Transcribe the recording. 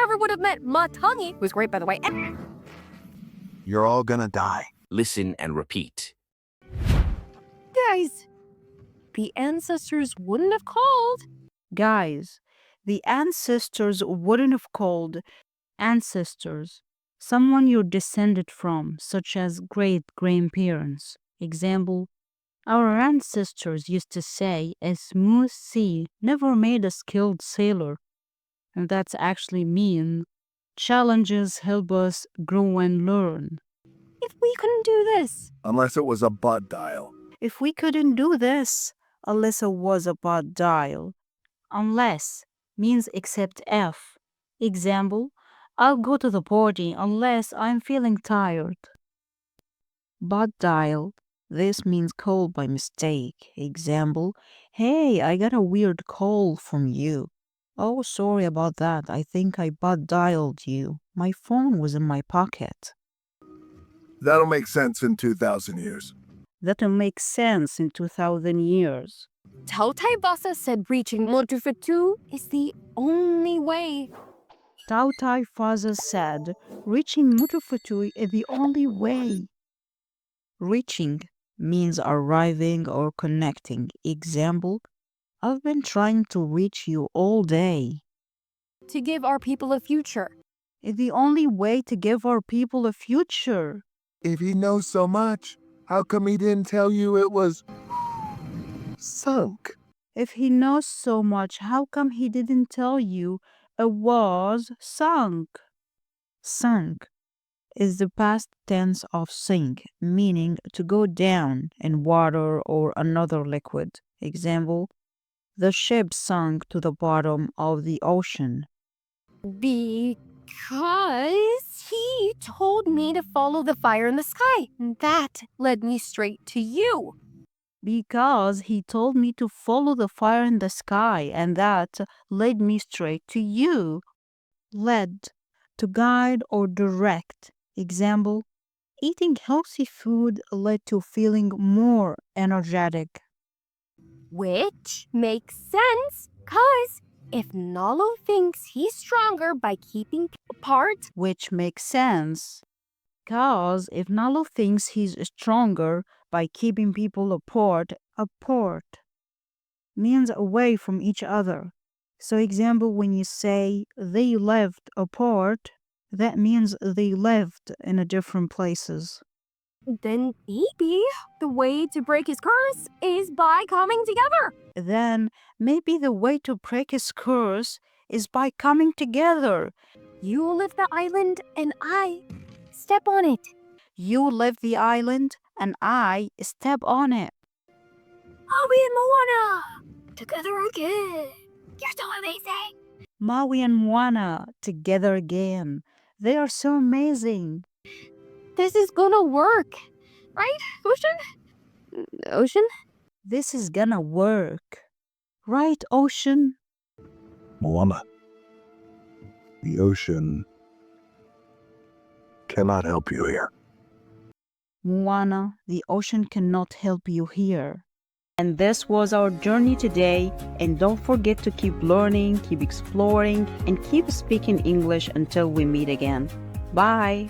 never would have met Matangi, who's great, by the way. You're all gonna die. Listen and repeat. Guys, the ancestors wouldn't have called. Guys, the ancestors wouldn't have called. Ancestors, someone you're descended from, such as great-grandparents. Example, our ancestors used to say a smooth sea never made a skilled sailor. And that's actually mean challenges help us grow and learn. If we couldn't do this, Unless it was a butt dial. If we couldn't do this, unless it was a bad dial. Unless means except if. Example, I'll go to the party unless I'm feeling tired. Bad dial, this means call by mistake. Example, hey, I got a weird call from you. Oh, sorry about that. I think I bad dialed you. My phone was in my pocket. That'll make sense in 2,000 years. That'll make sense in 2,000 years. Tautai Basa said reaching Motufitu is the only way. Tautai Faza said, reaching Mutufutui is the only way. Reaching means arriving or connecting. Example, I've been trying to reach you all day. To give our people a future. It's the only way to give our people a future. If he knows so much, how come he didn't tell you it was sunk? If he knows so much, how come he didn't tell you it was sunk? Sunk is the past tense of sink, meaning to go down in water or another liquid. Example, the ship sunk to the bottom of the ocean. Because he told me to follow the fire in the sky. That led me straight to you. Because he told me to follow the fire in the sky, and that led me straight to you. Led, to guide or direct. Example, eating healthy food led to feeling more energetic. Which makes sense, cause if Nalo thinks he's stronger by keeping people apart, Which makes sense. Cause if Nalo thinks he's stronger by keeping people apart means away from each other. So example, when you say they lived apart, that means they lived in a different places. then maybe the way to break his curse is by coming together. Then maybe the way to break his curse is by coming together. You lift the island and I step on it. You live the island and I step on it. Maui and Moana together again. You're so amazing. Maui and Moana together again. They are so amazing. This is gonna work, right, Ocean? Ocean? This is gonna work. Right, Ocean? Moana. The ocean cannot help you here. Moana, the ocean cannot help you here. And this was our journey today. And don't forget to keep learning, keep exploring, and keep speaking English until we meet again. Bye!